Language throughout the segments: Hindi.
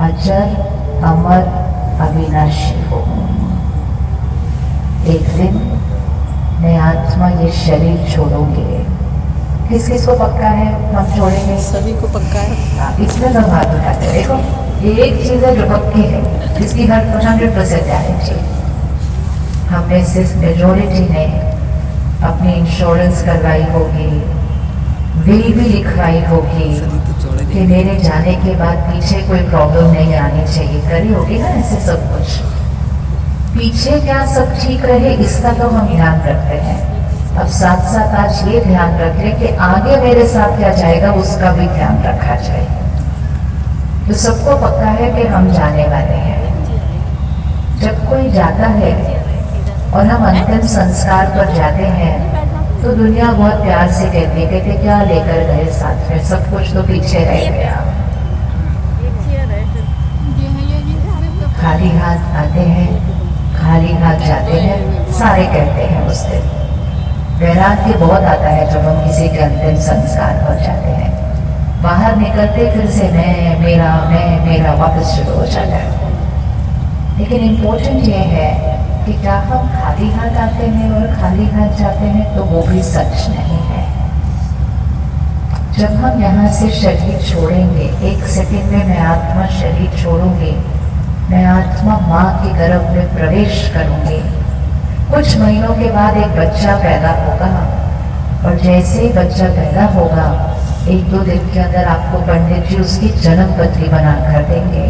अजर अमर अविनाशी हो। एक दिन मैं आत्मा ये शरीर छोड़ूंगी। किस किस को पक्का है हम छोड़ेंगे? सभी को पक्का है। इसमें सब हाथ उठाते हैं। देखो ये एक चीज है जो पक्की है, जिसकी 100% गारंटी। हमने सिर्फ मेजोरिटी ने अपनी इंश्योरेंस करवाई होगी, विल भी लिखवाई होगी कि मेरे जाने के बाद पीछे कोई प्रॉब्लम नहीं आनी चाहिए, करी होगी ना ऐसे सब कुछ। पीछे क्या सब ठीक रहे इसका तो हम ध्यान रखते हैं। अब साथ साथ आज ये ध्यान रख लें कि आगे मेरे साथ क्या जाएगा उसका भी ध्यान रखा जाए। तो सबको पता है कि हम जाने वाले हैं। जब कोई जाता है और हम अंतिम संस्कार पर जाते हैं तो दुनिया बहुत प्यार से कहती है कि क्या लेकर गए साथ में, सब कुछ तो पीछे रह गया। खाली हाथ आते हैं, खाली हाथ जाते हैं, सारे कहते हैं उस दिन। वैराग्य बहुत आता है जब हम किसी के अंतिम संस्कार पर जाते हैं। बाहर निकलते फिर से मैं मेरा वापस शुरू हो जाता है। लेकिन इम्पोर्टेंट ये है कि क्या हम खाली हाथ आते हैं और खाली हाथ जाते हैं, तो वो भी सच नहीं है। जब हम यहाँ से शरीर छोड़ेंगे, 1 सेकंड में मैं आत्मा शरीर छोड़ूंगी, मैं आत्मा माँ के गर्भ में प्रवेश करूंगी। कुछ महीनों के बाद एक बच्चा पैदा होगा और जैसे ही बच्चा पैदा होगा 1-2 दिन के अंदर आपको पंडित जी उसकी जन्म पत्री बना कर देंगे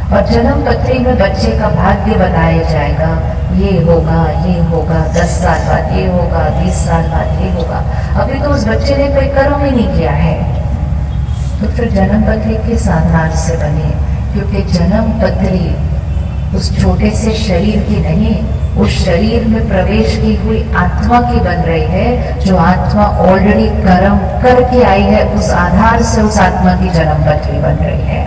और जन्म पत्री में बच्चे का भाग्य बताया जाएगा। ये होगा 10 साल बाद, ये होगा 20 साल बाद, ये होगा। अभी तो उस बच्चे ने कोई कर्म ही नहीं किया है। तो फिर जन्म पत्री किस आधार से बने? क्योंकि जन्म पत्री उस छोटे से शरीर की नहीं, उस शरीर में प्रवेश की हुई आत्मा की बन रही है। जो आत्मा ऑलरेडी कर्म करके आई है, उस आधार से उस आत्मा की जन्म पत्री बन रही है।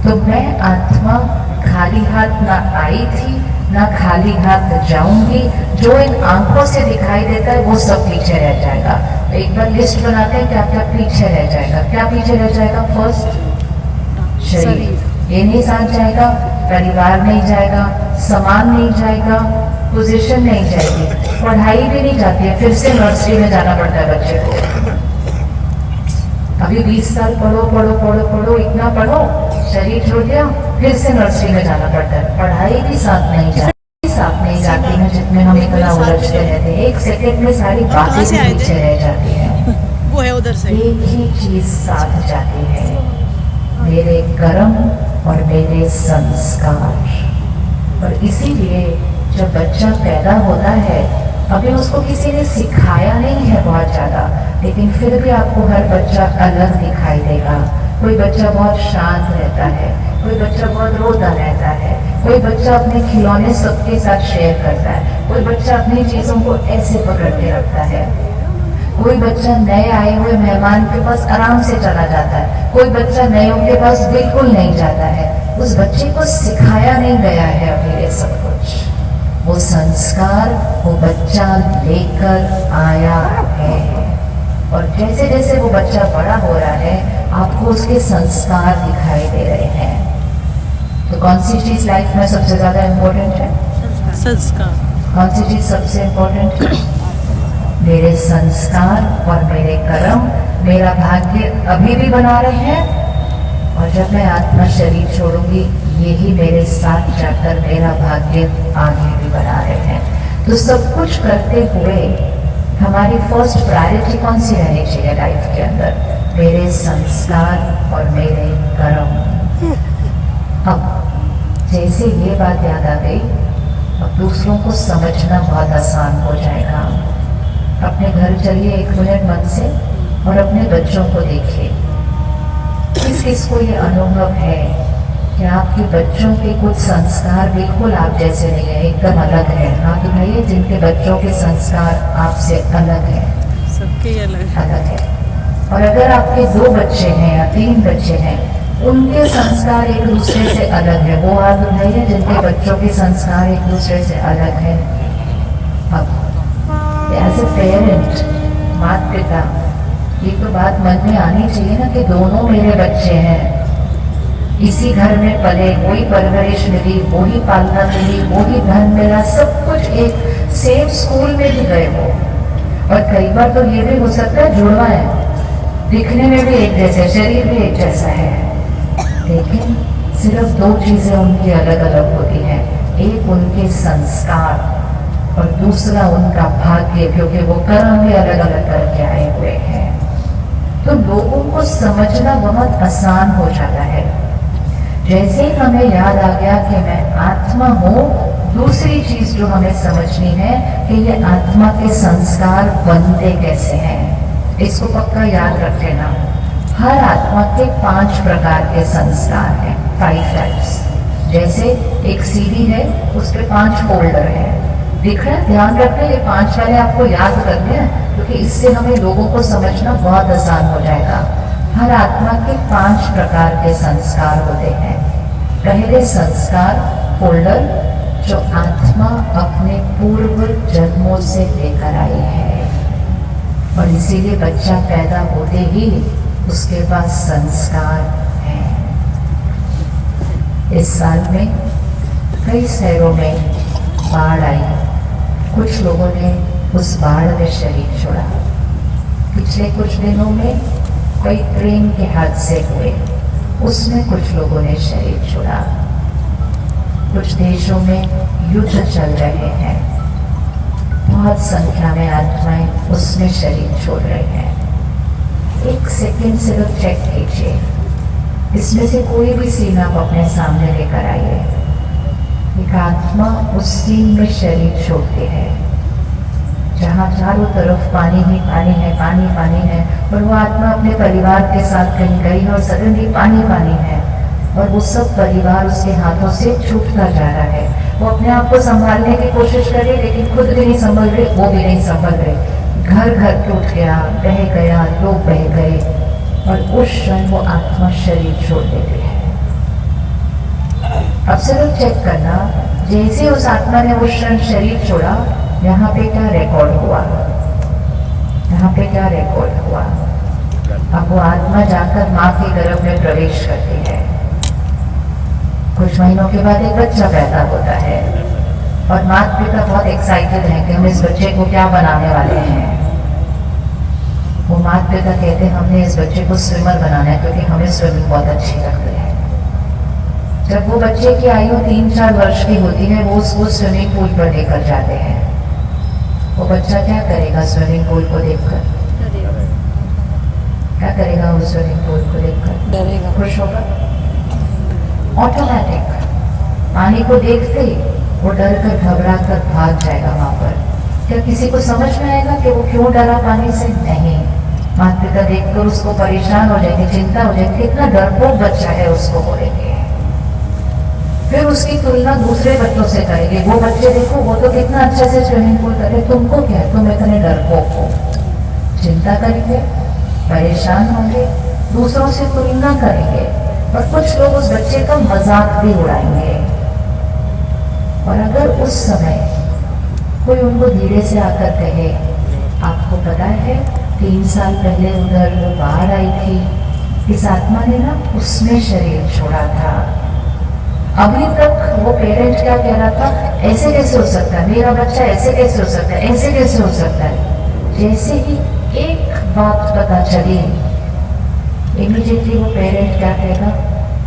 तो मैं आत्मा खाली हाथ ना आई थी, ना खाली हाथ जाऊंगी। जो इन आंखों से दिखाई देता है वो सब पीछे रह जाएगा। एक बार लिस्ट बनाते हैं क्या क्या पीछे रह जाएगा। क्या पीछे रह जाएगा? फर्स्ट शरीर, ये नहीं साथ जाएगा, परिवार नहीं जाएगा, सामान नहीं जाएगा, पोजीशन नहीं जाएगी, पढ़ाई भी नहीं जाती है। फिर से नर्सरी में जाना पड़ता है बच्चे को। अभी 20 साल पढ़ो, इतना पढ़ो, शरीर छोड़ दिया, फिर से नर्सरी में जाना पड़ता है। पढ़ाई भी साथ नहीं जाती है, जितने हम इतना उलझते रहते हैं। 1 सेकंड में सारी बातें पीछे रह जाती है। वो है उधर से। एक ही चीज साथ जाती है, मेरे कर्म और मेरे संस्कार। और इसीलिए जब बच्चा पैदा होता है, अभी उसको किसी ने सिखाया नहीं है बहुत ज़्यादा, लेकिन फिर भी आपको हर बच्चा अलग दिखाई देगा। कोई बच्चा बहुत शांत रहता है, कोई बच्चा बहुत रोता रहता है, कोई बच्चा अपने खिलौने सबके साथ शेयर करता है, कोई बच्चा अपनी चीज़ों को ऐसे पकड़ के रखता है, कोई बच्चा नए आए हुए मेहमान के पास आराम से चला जाता है, कोई बच्चा नयों के पास बिल्कुल नहीं जाता है। उस बच्चे को सिखाया नहीं गया है अभी ये सब कुछ। वो संस्कार वो बच्चा लेकर आया है और जैसे जैसे वो बच्चा बड़ा हो रहा है आपको उसके संस्कार दिखाई दे रहे हैं। तो कौन सी चीज लाइफ में सबसे ज्यादा इम्पोर्टेंट है? संस्कार। कौन सी चीज सबसे इम्पोर्टेंट है? मेरे संस्कार और मेरे कर्म मेरा भाग्य अभी भी बना रहे हैं और जब मैं आत्मा शरीर छोड़ूंगी यही मेरे साथ जाकर मेरा भाग्य आगे भी बना रहे हैं। तो सब कुछ करते हुए हमारी फर्स्ट प्रायोरिटी कौन सी रहनी चाहिए लाइफ के अंदर? मेरे संस्कार और मेरे कर्म। अब जैसे ये बात याद आ गई, अब दूसरों को समझना बहुत आसान हो जाएगा। अपने घर चलिए 1 मिनट मन से और अपने बच्चों को देखिए। किस किस को ये अनुभव है कि आपके बच्चों के कुछ संस्कार बिल्कुल आप जैसे नहीं है, एकदम अलग है? हाथ उठाइए जिनके बच्चों के संस्कार आपसे अलग है। सबके अलग है। और अगर आपके 2 बच्चे हैं या 3 बच्चे हैं, उनके संस्कार एक दूसरे से अलग है, वो हाथ उठाइए जिनके बच्चों के संस्कार एक दूसरे से अलग है। अब एज ए पेरेंट, माता पिता, ये तो बात मन में आनी चाहिए ना कि दोनों मेरे बच्चे हैं। इसी घर में पले, वही परवरिश मिली, वही पालना मिली, वही धन मिला, सब कुछ एक सेम स्कूल में भी गए हो। और कई बार तो ये भी हो सकता है जुड़वा है, दिखने में भी एक जैसे, शरीर भी एक जैसा है, लेकिन सिर्फ दो चीजें उनकी अलग अलग होती हैं, एक उनके संस्कार और दूसरा उनका भाग्य, क्योंकि वो कर्म भी अलग अलग करके आए हुए हैं। तो लोगों को समझना बहुत आसान हो जाता है। जैसे ही हमें याद आ गया कि मैं आत्मा हूँ, दूसरी चीज जो हमें समझनी है कि ये आत्मा के संस्कार बनते कैसे हैं। इसको पक्का याद रख लेना। हर आत्मा के 5 प्रकार के संस्कार हैं, 5 टाइप्स। जैसे एक सीडी है, उस पे 5 फोल्डर है, दिख रहा है, ध्यान रखना, ये 5 वाले आपको याद करने हैं, क्योंकि इससे हमें लोगों को समझना बहुत आसान हो जाएगा। हर आत्मा के 5 प्रकार के संस्कार होते हैं। पहले संस्कार फोल्डर, जो आत्मा अपने पूर्व जन्मों से लेकर आई है, और इसीलिए बच्चा पैदा होते ही उसके पास संस्कार है। इस साल में कई शहरों में बाढ़ आई, कुछ लोगों ने उस बाढ़ में शरीर छोड़ा। पिछले कुछ दिनों में कई ट्रेन के हादसे हुए, उसमें कुछ लोगों ने शरीर छोड़ा। कुछ देशों में युद्ध चल रहे हैं, बहुत संख्या में आत्माएं उसमें शरीर छोड़ रहे हैं। एक सेकंड सिर्फ चेक कीजिए, इसमें से कोई भी सीन आप अपने सामने लेकर आइए। एक आत्मा उस सीन में शरीर छोड़ती है जहाँ चारों तरफ पानी ही पानी है, पानी पानी है, और वो आत्मा अपने परिवार के साथ कहीं गई और सडनली पानी पानी है, और वो सब परिवार उसके हाथों से छूटता जा रहा है। वो अपने आप को संभालने की कोशिश कर रही, लेकिन खुद भी नहीं संभल रही, वो भी नहीं संभल रही। घर घर टूट गया, बह गया, लोग बह गए, और उस क्षण वो आत्मा शरीर छोड़ देती है। अब सिर्फ चेक करना, जैसे उस आत्मा ने उस क्षण शरीर छोड़ा, यहाँ पे क्या रिकॉर्ड हुआ, यहाँ पे क्या रिकॉर्ड हुआ। अब वो आत्मा जाकर माँ के गर्भ में प्रवेश करती है। कुछ महीनों के बाद एक बच्चा पैदा होता है, और माता पिता बहुत एक्साइटेड हैं कि हम इस बच्चे को क्या बनाने वाले हैं। वो माता पिता कहते हैं हमने इस बच्चे को स्विमर बनाना है, क्योंकि हमें स्विमिंग बहुत अच्छी लगती है। जब वो बच्चे की आयु 3-4 वर्ष की होती है, वो उसको स्विमिंग पूल पर लेकर जाते हैं। वो बच्चा क्या करेगा स्विमिंग पूल को देखकर? क्या करेगा वो स्विमिंग पूल को देखकर? डरेगा, खुश होगा, ऑटोमेटिक। पानी को देखते ही वो डर कर घबरा कर भाग जाएगा वहां पर। क्या किसी को समझ में आएगा कि वो क्यों डरा पानी से? नहीं। माता पिता देखकर उसको परेशान हो जाएंगे, चिंता हो जाएगी, कितना डरपोक बच्चा है, उसको बोलेंगे। फिर उसकी तुलना दूसरे बच्चों से करेंगे, वो बच्चे देखो वो तो कितना अच्छे से स्विमिंग पूल करे, तुमको क्या है, तुम इतने डरपोक हो। चिंता करेंगे, परेशान होंगे, दूसरों से तुलना करेंगे, और कुछ लोग उस बच्चे का मजाक भी उड़ाएंगे। और अगर उस समय कोई उनको धीरे से आकर कहे, आपको पता है 3 साल पहले उधर वो बाढ़ आई थी, इस आत्मा ने ना उसमें शरीर छोड़ा था। अभी तक वो पेरेंट क्या कह रहा था, ऐसे कैसे हो सकता है, मेरा बच्चा ऐसे कैसे हो सकता है, ऐसे कैसे हो सकता है। जैसे ही एक बात पता चली, इमीडिएटली वो पेरेंट क्या कहेगा,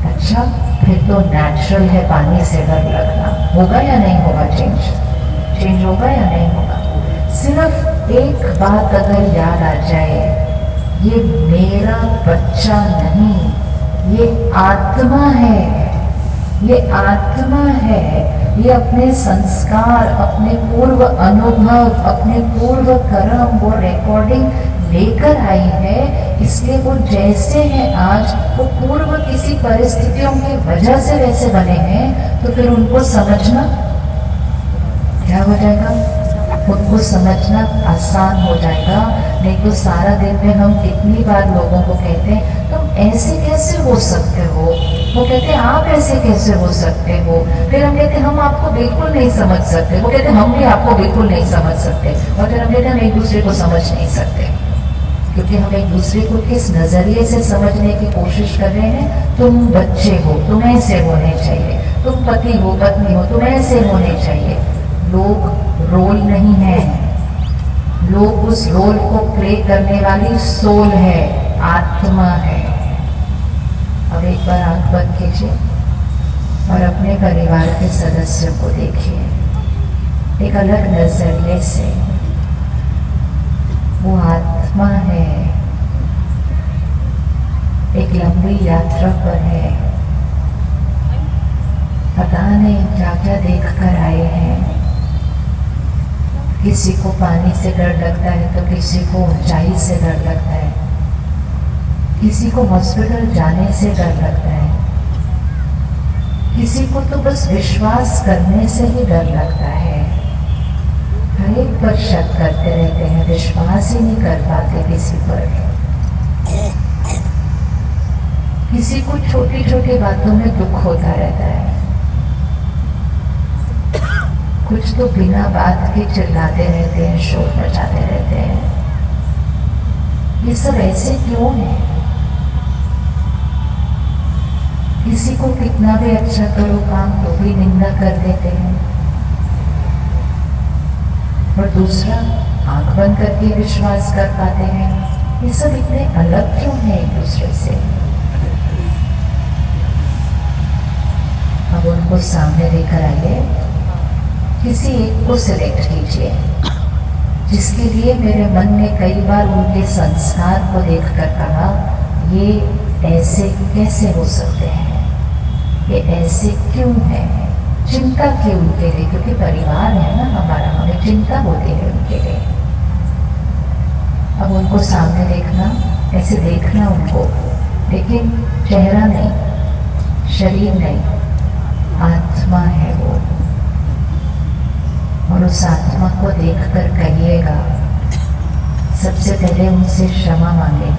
अच्छा फिर तो नेचुरल है पानी से डर लगना। होगा या नहीं होगा चेंज होगा या नहीं होगा। सिर्फ एक बात अगर याद आ जाए, ये मेरा बच्चा नहीं, ये आत्मा है, ये आत्मा है, ये अपने संस्कार, अपने पूर्व अनुभव, अपने पूर्व कर्म, वो रिकॉर्डिंग लेकर आई है। इसलिए वो जैसे हैं आज, वो पूर्व किसी परिस्थितियों की वजह से वैसे बने हैं, तो फिर उनको समझना क्या हो जाएगा, उनको समझना आसान हो जाएगा। नहीं तो सारा दिन में हम कितनी बार लोगों को कहते हैं तुम ऐसे कैसे हो सकते हो, वो कहते हैं आप ऐसे कैसे हो सकते हो, फिर हम कहते हैं हम आपको बिल्कुल नहीं समझ सकते, वो कहते हैं हम भी आपको बिल्कुल नहीं समझ सकते, और फिर हम कहते हैं हम एक दूसरे को समझ नहीं सकते। क्योंकि हम एक दूसरे को किस नजरिए से समझने की कोशिश कर रहे हैं। तुम बच्चे हो, तुम ऐसे होने चाहिए, तुम पति हो, पत्नी हो, तुम ऐसे होने चाहिए। लोग रोल नहीं है, लोग उस रोल को प्ले करने वाली सोल है, आत्मा है। अब एक बार आंख बंद कीजिए और अपने परिवार के सदस्यों को देखिए एक अलग नजरिए से। वो आत्मा है, एक लंबी यात्रा पर है, पता नहीं क्या क्या देख कर आए हैं। किसी को पानी से डर लगता है तो किसी को ऊंचाई से डर लगता है, किसी को हॉस्पिटल जाने से डर लगता है, किसी को तो बस विश्वास करने से ही डर लगता है। हर एक पर शक करते रहते हैं, विश्वास ही नहीं कर पाते किसी पर। किसी को छोटी छोटी बातों में दुख होता रहता है, कुछ तो बिना बात के चिल्लाते रहते हैं, शोर मचाते रहते हैं। ये सब ऐसे क्यों है? किसी को कितना भी अच्छा करो काम तो भी निंदा कर देते हैं, और दूसरा आंख बंद करके विश्वास कर पाते हैं। ये सब इतने अलग क्यों हैं एक दूसरे से? अब उनको सामने लेकर आइए, किसी एक को सिलेक्ट कीजिए जिसके लिए मेरे मन ने कई बार उनके संस्कार को देखकर कहा, ये ऐसे कैसे हो सकते हैं, ये ऐसे क्यों है? चिंता की उनके लिए, क्योंकि परिवार है ना हमारा, हमें चिंता होती है उनके लिए। अब उनको सामने देखना, ऐसे देखना उनको, लेकिन चेहरा नहीं, शरीर नहीं, आत्मा है वो। और उस आत्मा को देखकर कहिएगा, सबसे पहले उनसे क्षमा मांगे,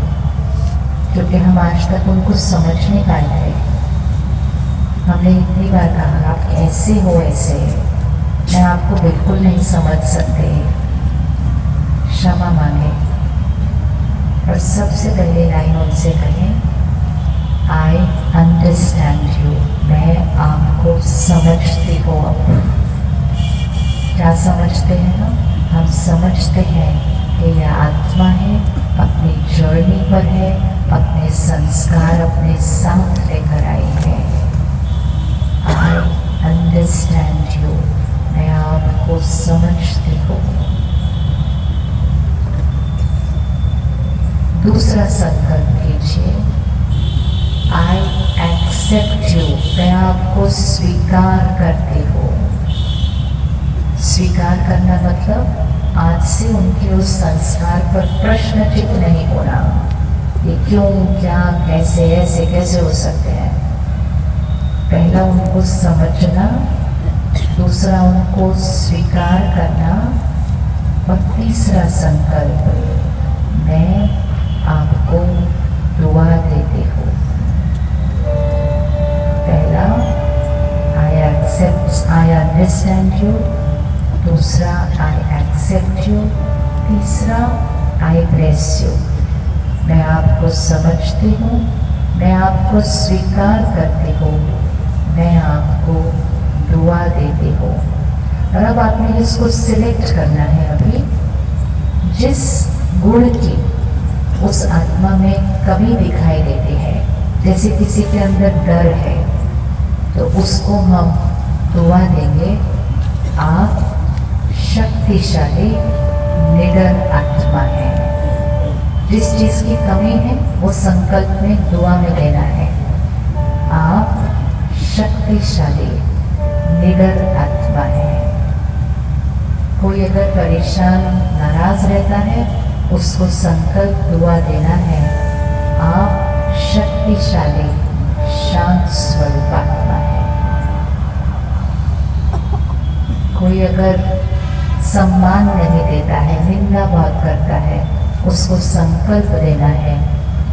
क्योंकि हम आज तक उनको समझ नहीं पाए थे। हमने इतनी बार कहा आप ऐसे हो, ऐसे मैं आपको बिल्कुल नहीं समझ सकते। क्षमा मांगे और सबसे पहले लाइन उनसे कहें, आई अंडरस्टैंड यू, मैं आपको समझती हूँ। अब क्या समझते हैं हम समझते हैं कि यह आत्मा है, अपनी जर्नी पर है, अपने संस्कार अपने साथ लेकर आई है। आई अंडरस्टैंड यू, मैं आपको समझती हूँ। दूसरा संकल्प कीजिए, आई एक्सेप्ट यू, मैं आपको स्वीकार करती हूँ। स्वीकार करना मतलब आज से उनके उस संस्कार पर प्रश्न चित्त नहीं होना, ये क्यों, क्या, कैसे, ऐसे कैसे हो सकते हैं। पहला उनको समझना, दूसरा उनको स्वीकार करना, और तीसरा संकल्प, मैं आपको दुआ देती हूँ। पहला I accept, I understand you, दूसरा आई एक्सेप्ट यू, तीसरा आई ब्लेस यू, मैं आपको समझती हूँ, मैं आपको स्वीकार करती हूँ, मैं आपको दुआ देती हूँ। और अब आपने इसको सिलेक्ट करना है, अभी जिस गुण की उस आत्मा में कमी दिखाई देती है, जैसे किसी के अंदर डर है तो उसको हम दुआ देंगे, आप शक्तिशाली निडर आत्मा है। जिस चीज की कमी है वो संकल्प में दुआ में देना है, आप शक्तिशाली निडर आत्मा है। कोई अगर परेशान नाराज रहता है उसको संकल्प दुआ देना है, आप शक्तिशाली शांत स्वरूप आत्मा है। कोई अगर सम्मान नहीं देता है, निंदा बहुत करता है, उसको संकल्प देना है,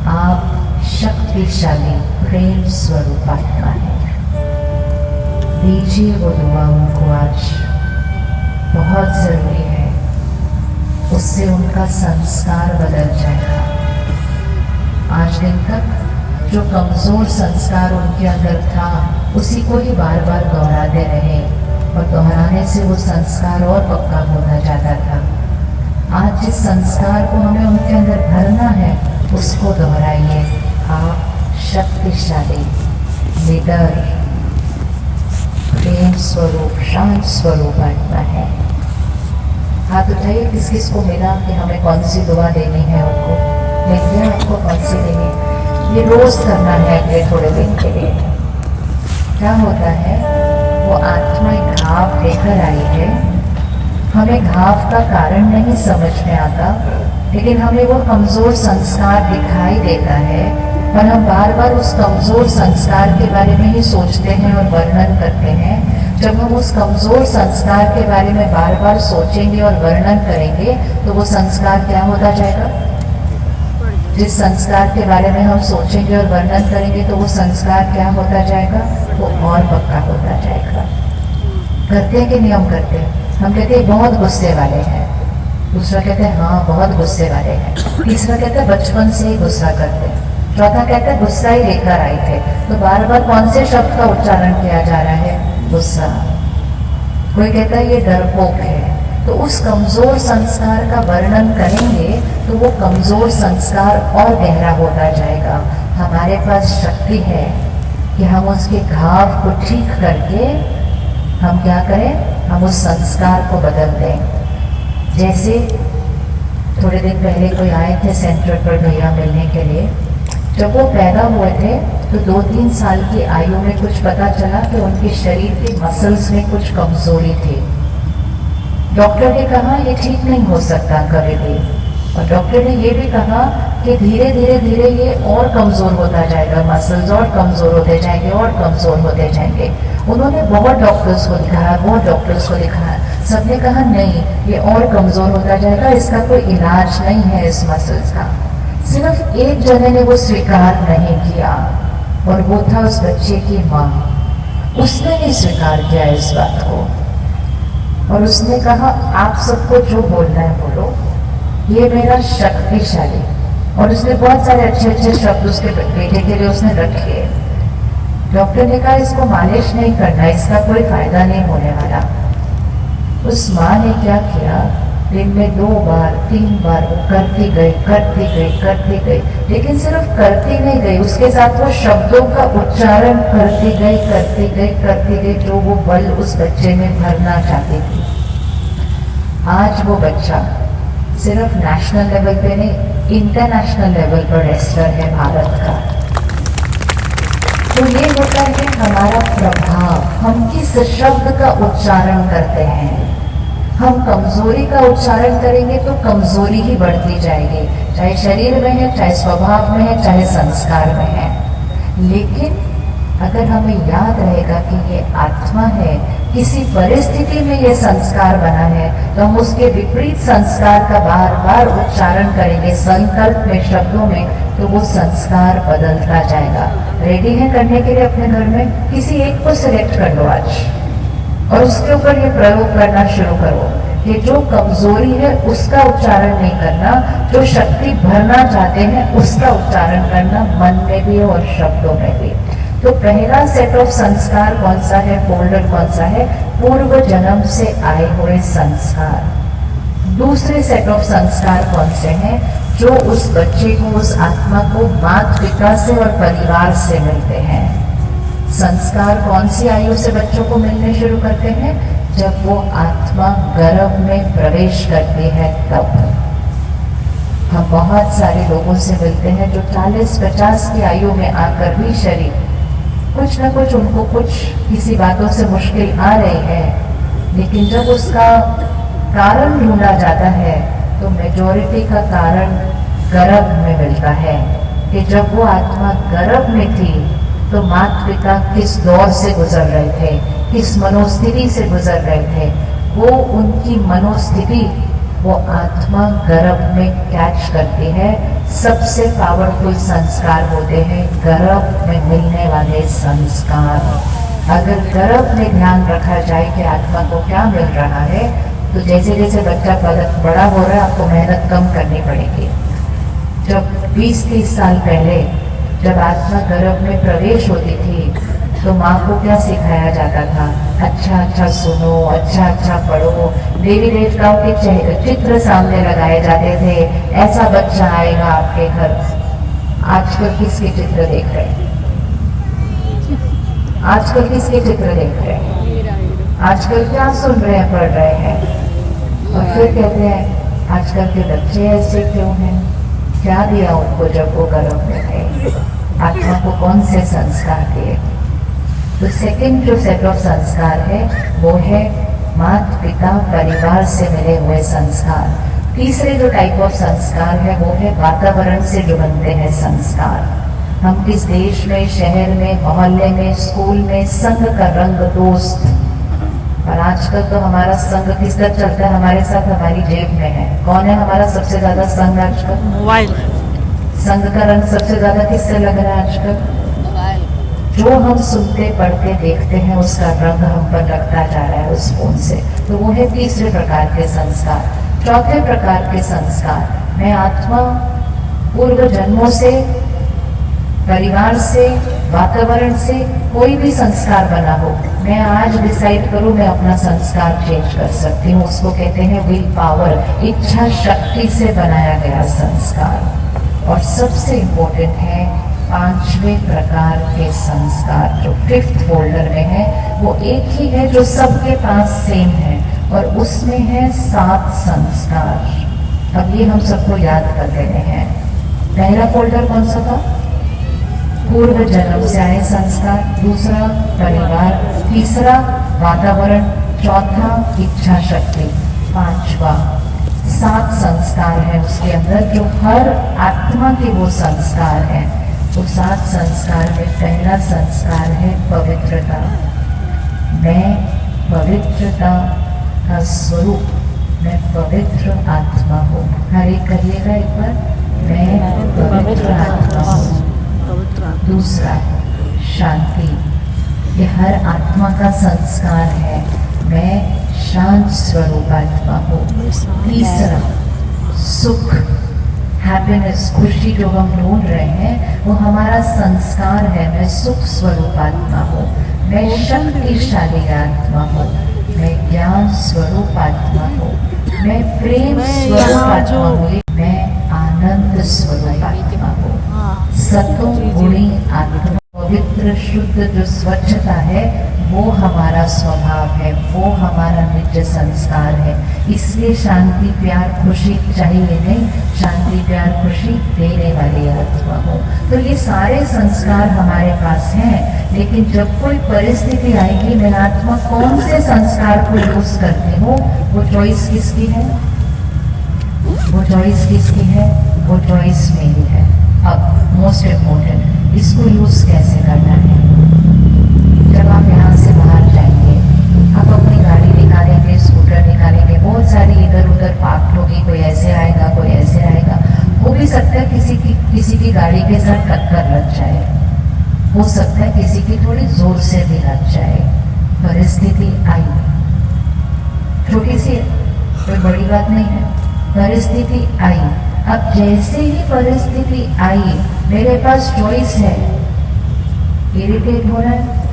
आप शक्तिशाली प्रेम स्वरूप आत्मा है। दीजिए वो दुआ उनको, आज बहुत जरूरी है, उससे उनका संस्कार बदल जाएगा। आज दिन तक जो कमज़ोर संस्कार उनके अंदर था उसी को ही बार बार दोहराते रहे और दोहराने से वो संस्कार और पक्का होता जाता था। आज जिस संस्कार को हमें उनके अंदर भरना है उसको दोहराइए। आप शक्तिशाली, निडर, प्रेम स्वरूप, शांत स्वरूप आत्मा है। हाथ उठाइए किस किस को मिला कि हमें कौन सी दुआ देनी है, उनको मिल गया आपको कौन सी देनी है। ये रोज करना है अगले थोड़े दिन के लिए। क्या होता है, वो आत्मा एक घाव लेकर आई है, हमें घाव का कारण नहीं समझ में आता, लेकिन हमें वो कमजोर संस्कार दिखाई देता है और हम बार बार उस कमजोर संस्कार के बारे में ही सोचते हैं और वर्णन करते हैं। जब हम उस कमजोर संस्कार के बारे में बार बार सोचेंगे और वर्णन करेंगे तो वो संस्कार क्या होता जाएगा। जिस संस्कार के बारे में हम सोचेंगे और वर्णन करेंगे तो वो संस्कार क्या होता जाएगा, वो और पक्का होता जाएगा। करते हैं कि नहीं हम करते हैं। हम कहते हैं बहुत गुस्से वाले हैं, दूसरा कहते हैं हाँ बहुत गुस्से वाले हैं, तीसरा कहते हैं बचपन से ही गुस्सा करते हैं, चौथा कहता है गुस्सा ही लेकर आए थे। तो बार बार कौन से शब्द का उच्चारण किया जा रहा है, गुस्सा। कोई कहता है ये डरपोक है। तो उस कमजोर संस्कार का वर्णन करेंगे तो वो कमजोर संस्कार और गहरा होता जाएगा। हमारे पास शक्ति है कि हम उसके घाव को ठीक करके हम क्या करें, हम उस संस्कार को बदल दें। जैसे थोड़े दिन पहले कोई आए थे सेंटर पर भैया मिलने के लिए। जब वो पैदा हुए थे तो 2-3 साल की आयु में कुछ पता चला कि उनके शरीर के मसल्स में कुछ कमजोरी थी। डॉक्टर ने कहा ये ठीक नहीं हो सकता कभी भी, और डॉक्टर ने ये भी कहा कि धीरे धीरे धीरे ये और कमजोर होता जाएगा, मसल्स और कमजोर होते जाएंगे और कमजोर होते जाएंगे। उन्होंने बहुत डॉक्टर्स को दिखाया, बहुत डॉक्टर्स को दिखाया, सबने कहा नहीं ये और कमजोर होता जाएगा, इसका कोई इलाज नहीं है इस मसल्स का। सिर्फ एक जने ने वो स्वीकार नहीं किया और वो था उस बच्चे की माँ। उसने नहीं स्वीकार किया इस बात को और उसने कहा आप सबको जो बोलना है बोलो, ये मेरा शक्तिशाली। और उसने बहुत सारे अच्छे अच्छे शब्द उसके बेटे के लिए उसने रखे। डॉक्टर ने कहा इसको मालिश नहीं करना, इसका कोई फायदा नहीं होने वाला। उस माँ ने क्या किया, दिन में 2 बार 3 बार वो करती गई, लेकिन सिर्फ करती नहीं गई, उसके साथ वो शब्दों का उच्चारण करती गई जो वो बल उस बच्चे में भरना चाहती थी। आज वो बच्चा सिर्फ नेशनल लेवल पे नहीं, इंटरनेशनल लेवल पर रेसलर है भारत का। तो ये होता है हमारा प्रभाव, हम किस शब्द का उच्चारण करते हैं। हम कमजोरी का उच्चारण करेंगे तो कमजोरी ही बढ़ती जाएगी, चाहे शरीर में है, चाहे स्वभाव में है, चाहे संस्कार में है। लेकिन अगर हमें याद रहेगा कि ये आत्मा है, किसी परिस्थिति में ये संस्कार बना है, तो हम उसके विपरीत संस्कार का बार बार उच्चारण करेंगे संकल्प में, शब्दों में, तो वो संस्कार बदलता जाएगा। रेडी है करने के लिए अपने घर में, किसी एक को सिलेक्ट कर लो आज और उसके ऊपर ये प्रयोग करना शुरू करो कि जो कमजोरी है उसका उच्चारण नहीं करना, जो शक्ति भरना चाहते हैं उसका उच्चारण करना, मन में भी और शब्दों में भी। तो पहला सेट ऑफ संस्कार कौन सा है, फोल्डर कौन सा है, पूर्व जन्म से आए हुए संस्कार। दूसरे सेट ऑफ संस्कार कौन से हैं, जो उस बच्चे को, उस आत्मा को माता पिता से और परिवार से मिलते हैं। संस्कार कौन सी आयु से बच्चों को मिलने शुरू करते हैं, जब वो आत्मा गर्भ में प्रवेश करती है तब। हम बहुत सारे लोगों से मिलते हैं जो 40-50 की आयु में आकर भी शरीर कुछ ना कुछ, उनको कुछ किसी बातों से मुश्किल आ रही है, लेकिन जब उसका कारण ढूंढा जाता है तो मेजॉरिटी का कारण गर्भ में मिलता है कि जब वो आत्मा गर्भ में थी तो माता पिता किस दौर से गुजर रहे थे, किस मनोस्थिति से गुजर रहे थे, वो उनकी मनोस्थिति वो आत्मा गर्भ में कैच करती है। सबसे पावरफुल संस्कार होते हैं गर्भ में मिलने वाले संस्कार। अगर गर्भ में ध्यान रखा जाए कि आत्मा को क्या मिल रहा है, तो जैसे जैसे बच्चा बड़ा हो रहा है आपको मेहनत कम करनी पड़ेगी। जब 20-30 साल पहले जब आत्मा गर्भ में प्रवेश होती थी तो माँ को क्या सिखाया जाता था? अच्छा अच्छा सुनो, अच्छा अच्छा पढ़ो, देवी देवताओं के चित्र सामने लगाए जाते थे, ऐसा बच्चा आएगा आपके घर। आजकल किसके चित्र देख रहे हैं? आजकल किसके चित्र देख रहे हैं? आजकल क्या सुन रहे हैं, पढ़ रहे हैं? और फिर कहते हैं आजकल के बच्चे ऐसे क्यों हैं? क्या दिया उनको जब वो गर्भ में थे? आत्मा को कौन से संस्कार दिए? तो सेकंड जो सेट ऑफ संस्कार है वो है माता पिता परिवार से मिले हुए संस्कार। तीसरे जो टाइप ऑफ संस्कार है वो है वातावरण से जो बनते हैं संस्कार। हम किस देश में, शहर में, मोहल्ले में, स्कूल में, संग का रंग दोस्त। और आजकल तो हमारा संग किस तरह चलता है? हमारे साथ हमारी जेब में है। कौन है हमारा सबसे ज्यादा संग आजकल? मोबाइल। संग का रंग सबसे ज्यादा किससे लग रहा है आजकल? जो हम सुनते, पढ़ते, देखते हैं उसका रंग हम पर लगता जा रहा है उस फोन से। तो वो है तीसरे प्रकार के संस्कार। चौथे प्रकार के संस्कार, मैं आत्मा पूर्व जन्मों से, परिवार से, वातावरण से कोई भी संस्कार बना हो, मैं आज डिसाइड करूं मैं अपना संस्कार चेंज कर सकती हूँ। उसको कहते हैं विल पावर, इच्छा शक्ति से बनाया गया संस्कार। और सबसे इम्पोर्टेंट है पांचवें प्रकार के संस्कार जो फिफ्थ फोल्डर में है, वो एक ही है जो सबके पास सेम है और उसमें है 7 संस्कार। अब ये हम सबको याद कर लेने हैं। पहला फोल्डर कौन सा था? पूर्व जन्म से आए संस्कार, दूसरा परिवार, तीसरा वातावरण, चौथा इच्छा शक्ति, पांचवा 7 संस्कार है उसके अंदर जो हर आत्मा के वो संस्कार है। तो 7 संस्कार में पहला संस्कार है पवित्रता। मैं पवित्रता का स्वरूप, मैं पवित्र आत्मा हूँ। हर एक करिएगा एक बार, मैं पवित्र आत्मा हूँ। दूसरा शांति, ये हर आत्मा का संस्कार है, मैं शांत स्वरूप आत्मा हूँ। तीसरा सुख, हैप्पीनेस, खुशी जो हम ढूंढ रहे हैं वो हमारा संस्कार है, मैं सुख स्वरूप आत्मा हूँ। मैं शक्तिशाली आत्मा हूँ, मैं ज्ञान स्वरूप आत्मा हूँ, मैं प्रेम स्वरूप आत्मा हूँ, मैं आनंद स्वरूप आत्मा हूँ। सतो गुणी आत्मा, पवित्र शुद्ध जो स्वच्छता है वो हमारा स्वभाव है, वो हमारा नित्य संस्कार है। इसलिए शांति, प्यार, खुशी चाहिए नहीं, शांति, प्यार, खुशी देने वाली आत्मा हो। तो ये सारे संस्कार हमारे पास हैं, लेकिन जब कोई परिस्थिति आएगी मैं आत्मा कौन से संस्कार को यूज करती हूँ, वो चॉइस किसकी है? वो चॉइस किसकी है? वो चॉइस मेरी है। अब मोस्ट इम्पोर्टेंट, इसको यूज कैसे करना है? जब आप यहाँ से बाहर जाएंगे, आप अपनी गाड़ी निकालेंगे, स्कूटर निकालेंगे, बहुत सारी इधर उधर पार्क होगी, कोई ऐसे आएगा, कोई ऐसे आएगा। हो भी सकता है किसी की गाड़ी के साथ टक्कर लग जाए, हो सकता है किसी की थोड़ी जोर से भी लग जाए। परिस्थिति आई, छोटी सी, कोई बड़ी बात नहीं है, परिस्थिति आई। अब जैसे ही परिस्थिति आई मेरे पास चॉइस है, इरिटेट होना है,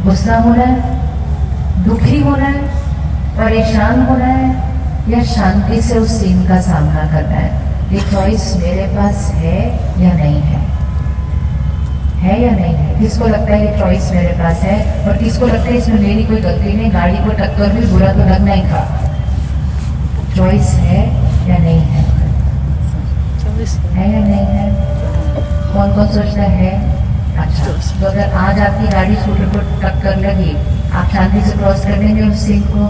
गुस्सा होना है, दुखी होना है, परेशान होना है या शांति से उस सीन का सामना करना है। ये चॉइस मेरे पास है या नहीं है? है या नहीं है? किसको लगता है ये चॉइस मेरे पास है और किसको लगता है इसमें मेरी कोई गलती नहीं, गाड़ी को टक्कर भी बुरा तो लगना ही था? चॉइस है या नहीं है? है या नहीं है? कौन कौन सोचता है? अच्छा, तो अगर आज आपकी गाड़ी स्कूटर को टक्कर लगी, आप शांति से क्रॉस कर लेंगे उस सीन को?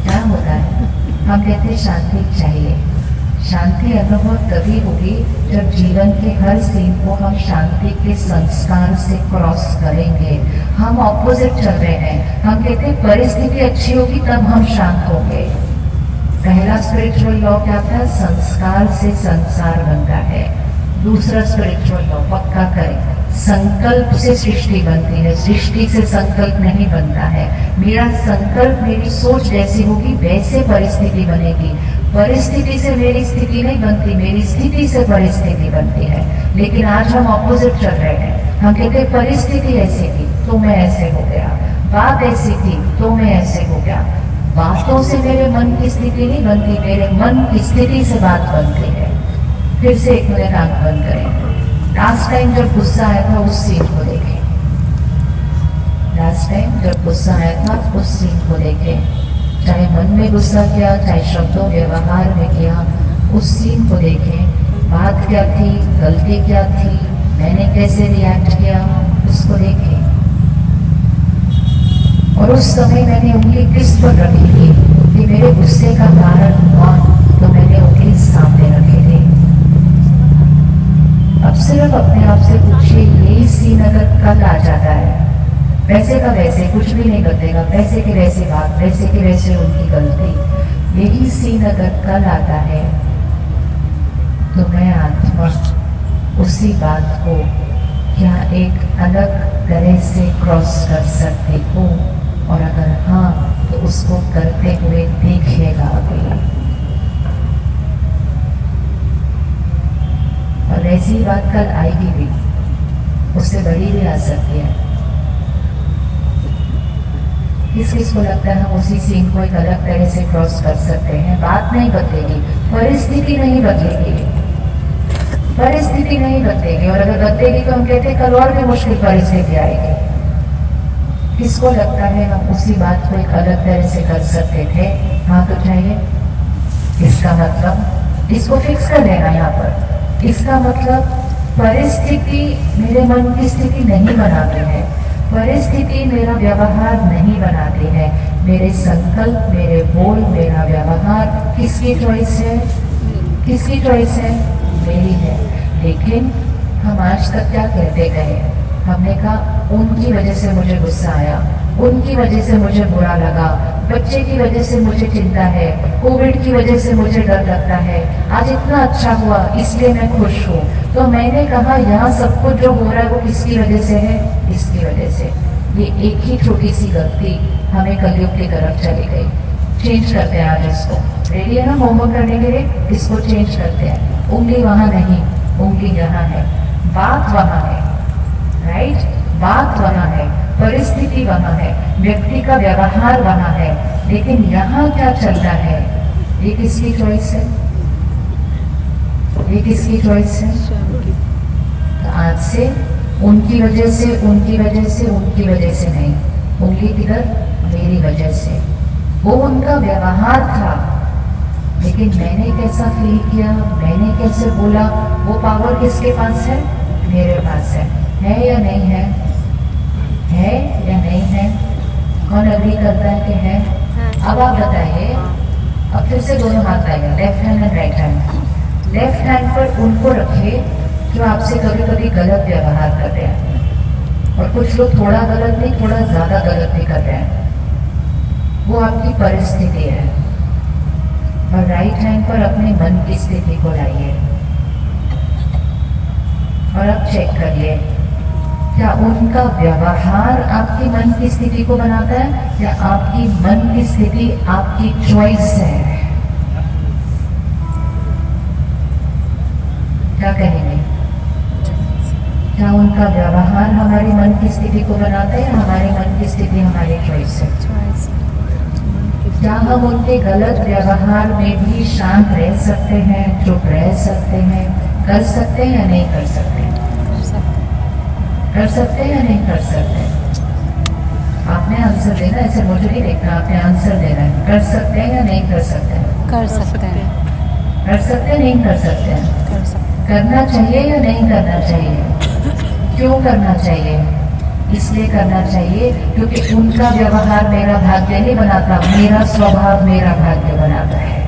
क्या होता है? हम कहते हैं शांति चाहिए। शांति अनुभव तभी होगी जब जीवन के हर सीन को हम शांति के संस्कार से क्रॉस करेंगे। हम ऑपोजिट चल रहे हैं, हम कहते हैं परिस्थिति अच्छी होगी तब हम शांत होंगे। पहला स्पिरिचुअल लॉ क्या था? संस्कार से संसार बनता है। दूसरा स्पिरिचुअल लॉ पक्का करें, संकल्प से सृष्टि बनती है, सृष्टि से संकल्प नहीं बनता है। मेरा संकल्प, मेरी सोच जैसी होगी वैसे परिस्थिति बनेगी। परिस्थिति से मेरी स्थिति नहीं बनती, मेरी स्थिति से परिस्थिति बनती है। लेकिन आज हम ऑपोजिट चल रहे हैं। हम कहते हैं परिस्थिति ऐसी थी तो मैं ऐसे हो गया, बात ऐसी थी तो मैं ऐसे हो गया। बातों से मेरे मन की स्थिति नहीं बनती, मेरे मन की स्थिति से बात बनती है। फिर से एक मिनट आंख बंद करें। लास्ट टाइम जब गुस्सा आया था उस सीन को देखें। लास्ट टाइम जब गुस्सा आया था उस सीन को देखें। चाहे मन में गुस्सा किया, चाहे शब्दों व्यवहार में किया, उस सीन को देखें। बात क्या थी, गलती क्या थी, मैंने कैसे रिएक्ट किया, उसको देखें। और उस समय मैंने उंगली किस पर रखी थी कि मेरे गुस्से का कारण कौन, तो मैंने उंगली सामने रखी थी। अब सिर्फ अपने आप से पूछिए, यही सीन अगर कल आ जाता है, वैसे का वैसे कुछ भी नहीं बदलेगा, वैसे की वैसी बात, वैसे की वैसे उनकी गलती, यही सीन अगर कल आता है तो मैं आत्मा उसी बात को क्या एक अलग तरह से क्रॉस कर सकती हूँ, और अगर हाँ तो उसको करते हुए देखिएगा अभी। और ऐसी बात कल आएगी भी, उससे बड़ी भी आ सकती है। किस किस को लगता है हम उसी सीन को एक अलग तरह से क्रॉस कर सकते हैं? बात नहीं बदलेगी, परिस्थिति नहीं बदलेगी, परिस्थिति नहीं बदलेगी। और अगर बदलेगी तो हम कहते हैं कल और भी मुश्किल परिस्थिति आएगी। किसको लगता है हम उसी बात को एक अलग तरह से कर सकते थे? हाँ तो चाहिए। इसका मतलब इसको फिक्स कर लेना यहाँ पर। इसका मतलब परिस्थिति मेरे मन की स्थिति नहीं बनाती है, परिस्थिति मेरा व्यवहार नहीं बनाती है। मेरे संकल्प, मेरे बोल, मेरा व्यवहार किसकी चॉइस है? किसकी चॉइस है? मेरी है। लेकिन हम आज तक क्या कहते गए? हमने कहा उनकी वजह से मुझे गुस्सा आया, उनकी वजह से मुझे बुरा लगा, बच्चे की वजह से मुझे चिंता है, कोविड की वजह से मुझे डर लगता है, आज इतना अच्छा हुआ इसलिए मैं खुश हूँ। तो मैंने कहा यहाँ सब कुछ जो हो रहा है वो किसकी वजह से है? इसकी वजह से। ये एक ही छोटी सी गलती हमें कलयुग की तरफ चली गई। चेंज करते हैं आज इसको। रेडी है ना होमवर्क करने के लिए? इसको चेंज करते हैं। उंगली वहाँ नहीं, उंगली यहाँ है, बात वहाँ है, राइट? बात वहाँ है, परिस्थिति वहाँ है, व्यक्ति का व्यवहार वहाँ है, लेकिन यहाँ क्या चलता है? ये किसकी चॉइस है? ये किसकी चॉइस है? तो आज से उनकी वजह से, उनकी वजह से, उनकी वजह से नहीं, उंगली किधर? मेरी वजह से। वो उनका व्यवहार था, लेकिन मैंने कैसा फील किया, मैंने कैसे बोला, वो पावर किसके पास है? मेरे पास है या नहीं है? है या नहीं है? कौन अग्री करता है कि है? अब आप बताइए। अब फिर से दोनों हाथ आएगा, left hand and right hand. Left hand पर उनको रखिए जो आपसे कभी कभी गलत व्यवहार कर रहे हैं, और कुछ लोग थोड़ा गलत नहीं, थोड़ा ज़्यादा गलत भी कर रहे हैं, वो आपकी परिस्थिति है। और राइट हैंड पर अपने मन की स्थिति को लाइए और अब चेक करिए, क्या उनका व्यवहार आपकी मन की स्थिति को बनाता है या आपकी मन की स्थिति आपकी चॉइस है? क्या कहेंगे? क्या उनका व्यवहार हमारी मन की स्थिति को बनाता है या हमारे मन की स्थिति हमारी चॉइस है? क्या हम उनके गलत व्यवहार में भी शांत रह सकते हैं, चुप रह सकते हैं, कर सकते हैं या नहीं कर सकते? कर सकते हैं या नहीं कर सकते? आपने आंसर देना, ऐसे मुझे नहीं देखना, आपने आंसर देना है। कर सकते हैं या नहीं कर सकते? कर सकते हैं। कर सकते हैं, नहीं कर सकते हैं? कर सकते। करना चाहिए या नहीं करना चाहिए? क्यों करना चाहिए? इसलिए करना चाहिए क्योंकि उनका व्यवहार मेरा भाग्य नहीं बनाता, मेरा स्वभाव मेरा भाग्य बनाता है।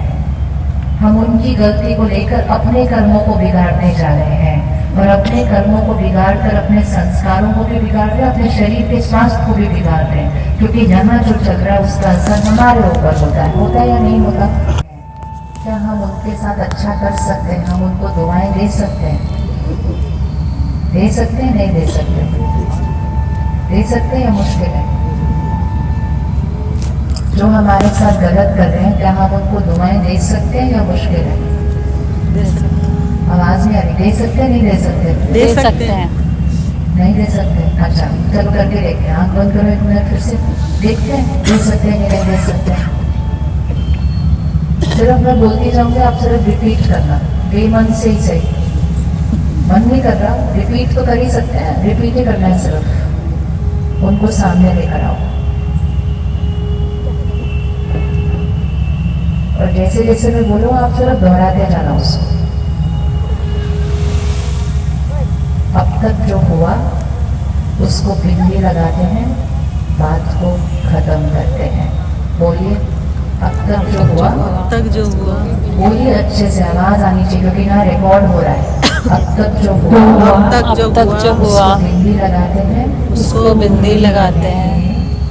हम उनकी गलती को लेकर अपने कर्मों को बिगाड़ने जा रहे हैं, और अपने कर्मों को बिगाड़ कर अपने संस्कारों को भी बिगाड़ रहे हैं, अपने शरीर के स्वास्थ्य को भी बिगाड़ रहे हैं, क्योंकि यहाँ जो चल रहा है उसका असर हमारे ऊपर होता है या नहीं होता? क्या हम उनके साथ अच्छा कर सकते हैं? हम उनको दुआएं दे सकते हैं? दे सकते हैं, नहीं दे सकते? दे सकते हैं या मुश्किल है? जो हमारे साथ गलत कर रहे हैं, क्या हम उनको दुआएं दे सकते हैं या मुश्किल है? दे सकते आवाज नहीं आ रही। दे सकते हैं, नहीं दे सकते? दे सकते हैं। नहीं दे सकते। अच्छा, चलो करके देखते हैं। आंख बंद करो एक मिनट, फिर से देखते हैं दे सकते हैं कि नहीं दे सकते हैं। सिर्फ मैं बोलती जाऊंगी, आप सिर्फ रिपीट करना, बेमन से ही सही। मन नहीं कर रहा, रिपीट तो कर ही सकते हैं, रिपीट ही करना है सिर्फ। उनको सामने लेकर आओ और जैसे जैसे मैं बोलूँ आप सिर्फ दोहराते जाना उसको। अब तक जो हुआ उसको बिंदी लगाते हैं, बात को खत्म करते हैं। बोलिए, अब तक जो हुआ। अब तक जो हुआ। बोलिए अच्छे से, आवाज आनी चाहिए क्योंकि यहाँ रिकॉर्ड हो रहा है। अब तक जो हुआ, अब तक जो हुआ उसको बिंदी लगाते हैं, उसको बिंदी लगाते हैं।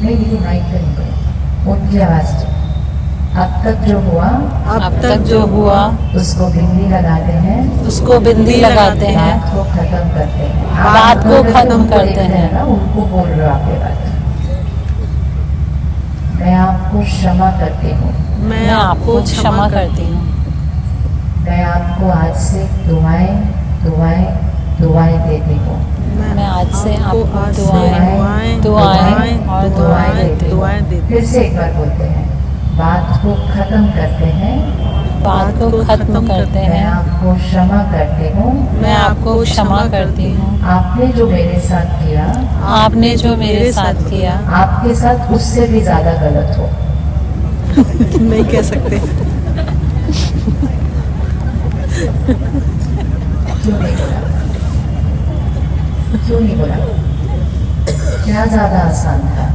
नहीं दीदी माइक पे नहीं बोले, उनकी आवाज से। अब तक जो हुआ, अब तक जो हुआ उसको बिंदी लगाते हैं, उसको बिंदी लगाते हैं। बात को खत्म करते हैं। बात को आप खत्म उनको करते देख रहे हैं। ना, उनको बोल रहे हो आपके बात। मैं आपको क्षमा करती हूँ, मैं आपको क्षमा करती हूँ। मैं आपको आज से दुआएं दुआएं दुआएं देती हूँ। मैं आज से आपको दुआएं दुआएं और दुआएं देती हूँ। दुआएं देती फिर से एक बार बोलते हैं, बात को खत्म करते हैं, बात को खत्म करते मैं हैं। आपको क्षमा करती हूँ। मैं आपको क्षमा करती हूँ। आपने जो मेरे साथ किया, आपने जो मेरे साथ किया, आपके साथ उससे भी ज्यादा गलत हो। नहीं कह सकते। क्यों नहीं बोला? क्यों नहीं बोला? क्या ज्यादा आसान था,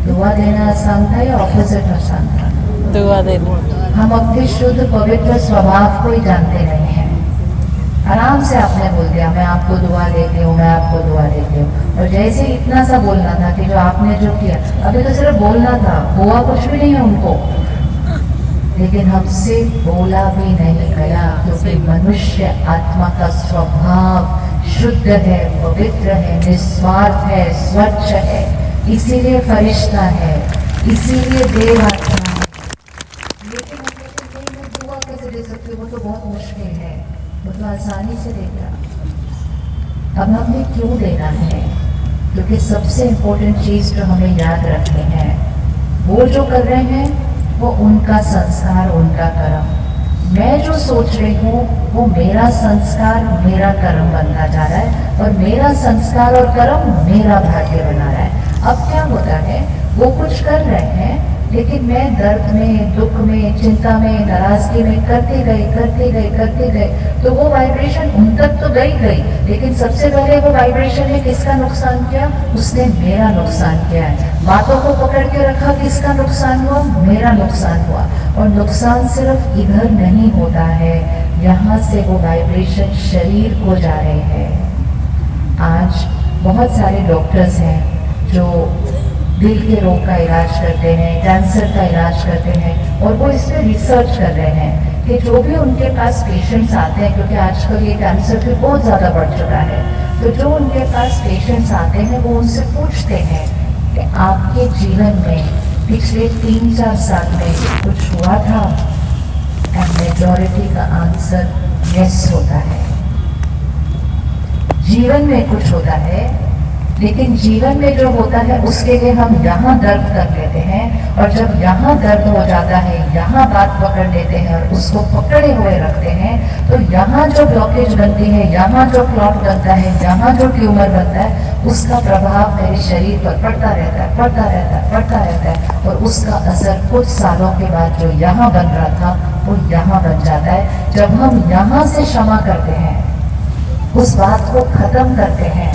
दुआ देना आसान था या ऑपोजिट आसान था? दुआ देना। हम अपने शुद्ध पवित्र स्वभाव को ही जानते नहीं हैं। आराम से आपने बोल दिया, मैं आपको दुआ देती हूँ, मैं आपको दुआ देती हूँ। और जैसे इतना सा बोलना था कि जो आपने जो किया, अभी तो सिर्फ बोलना था, हुआ कुछ भी नहीं है उनको। लेकिन हमसे बोला भी नहीं गया क्योंकि मनुष्य आत्मा का स्वभाव शुद्ध है, पवित्र है, निस्वार्थ है, स्वच्छ है, इसीलिए फरिश्ता है, इसीलिए देव आत्मा है। लेकिन हम कहते हैं, मैं दुआ कैसे दे सकती हूँ, वो तो बहुत मुश्किल है, वो तो आसानी से देगा। अब हमें क्यों देना है? क्योंकि सबसे इम्पोर्टेंट चीज जो हमें याद रखनी है, वो जो कर रहे हैं वो उनका संस्कार, उनका कर्म। मैं जो सोच रही हूँ वो मेरा संस्कार, मेरा कर्म बनता जा रहा है और मेरा संस्कार और कर्म मेरा भाग्य बना रहा है। अब क्या होता है, वो कुछ कर रहे हैं लेकिन मैं दर्द में, दुख में, चिंता में, नाराजगी में करते गए, तो वो वाइब्रेशन उन तक तो गई, लेकिन सबसे पहले वो वाइब्रेशन ने किसका नुकसान किया? उसने मेरा नुकसान किया है। बातों को पकड़ के रखा, किसका नुकसान हुआ? मेरा नुकसान हुआ। और नुकसान सिर्फ इधर नहीं होता है, यहाँ से वो वाइब्रेशन शरीर को जा रहे हैं। आज बहुत सारे डॉक्टर्स हैं जो दिल के रोग का इलाज करते हैं, कैंसर का इलाज करते हैं, और वो इस पर रिसर्च कर रहे हैं कि जो भी उनके पास पेशेंट्स आते हैं, क्योंकि आजकल ये कैंसर भी बहुत ज़्यादा बढ़ चुका है, तो जो उनके पास पेशेंट्स आते हैं वो उनसे पूछते हैं कि आपके जीवन में पिछले 3-4 साल में कुछ हुआ था? एंड मेजॉरिटी का आंसर यस होता है। जीवन में कुछ होता है, लेकिन जीवन में जो होता है उसके लिए हम यहाँ दर्द कर लेते हैं, और जब यहाँ दर्द हो जाता है, यहाँ बात पकड़ लेते हैं और उसको पकड़े हुए रखते हैं, तो यहाँ जो ब्लॉकेज बनती है, यहाँ जो क्लॉट बनता है, यहाँ जो ट्यूमर बनता है, उसका प्रभाव मेरे शरीर पर पड़ता रहता है, और उसका असर कुछ सालों के बाद जो यहाँ बन रहा था वो यहाँ बन जाता है। जब हम यहाँ से क्षमा करते हैं, उस बात को खत्म करते हैं,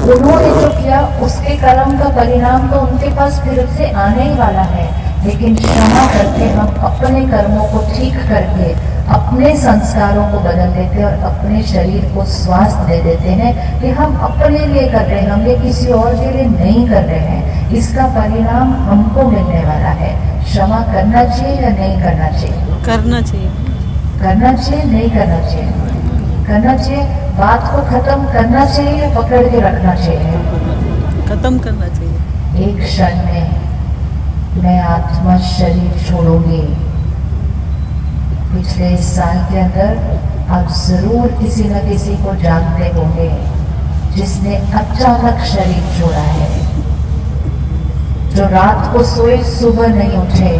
उन्होंने जो किया उसके कर्म का परिणाम तो उनके पास फिर से आने ही वाला है, लेकिन क्षमा करके हम अपने कर्मों को ठीक करके अपने संस्कारों को बदल देते हैं और अपने शरीर को स्वास्थ्य दे देते हैं कि हम अपने लिए कर रहे हैं, हम ये किसी और के लिए नहीं कर रहे हैं। इसका परिणाम हमको मिलने वाला है। क्षमा करना चाहिए या नहीं करना चाहिए? करना चाहिए। करना चाहिए, नहीं करना चाहिए? करना चाहिए। बात को खत्म करना चाहिए या पकड़ के रखना चाहिए? खत्म करना चाहिए। एक क्षण में मैं आत्मा शरीर छोड़ूंगी। पिछले इस साल के अंदर आप जरूर किसी न किसी को जानते होंगे जिसने अचानक शरीर छोड़ा है, जो रात को सोए सुबह नहीं उठे,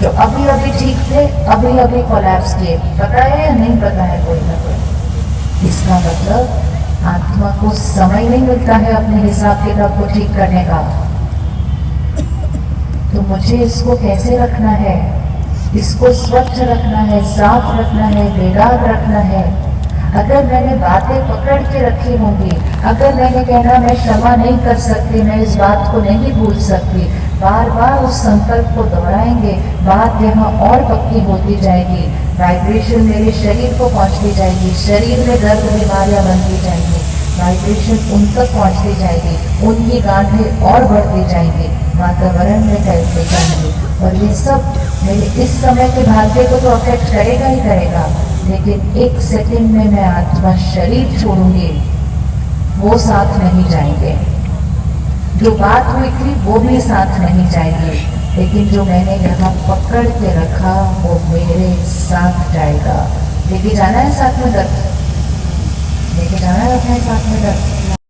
जो अभी अभी ठीक थे अभी अभी कोलैप्स किए। पता है या नहीं पता है कोई ना कोई? इसका मतलब आत्मा को समय नहीं मिलता है अपने हिसाब किताब को ठीक करने का। तो मुझे इसको कैसे रखना है? इसको स्वच्छ रखना है, साफ रखना है, बेदाग रखना है। अगर मैंने बातें पकड़ के रखी होंगी, अगर मैंने कहना मैं क्षमा नहीं कर सकती, मैं इस बात को नहीं भूल सकती, बार बार उस संकल्प को दोहराएंगे, बात यहाँ और पक्की होती जाएगी, वाइब्रेशन मेरे शरीर को पहुंचती जाएगी, शरीर में दर्द बीमारियां बनती जाएंगी, वाइब्रेशन उन तक पहुंचती जाएगी, उनकी गांठें और बढ़ती जाएंगी, वातावरण में फैलते जाएंगे। और ये सब मेरे इस समय के भाग्य को तो अफेक्ट करेगा ही करेगा, लेकिन एक सेकंड में मैं आत्मा शरीर छोड़ूंगी, वो साथ नहीं जाएंगे। जो बात हुई थी वो भी साथ नहीं जाएगी, लेकिन जो मैंने यहाँ पकड़ के रखा वो मेरे साथ जाएगा। लेके जाना है साथ में दर्द, लेके जाना है अपने साथ में दर्द।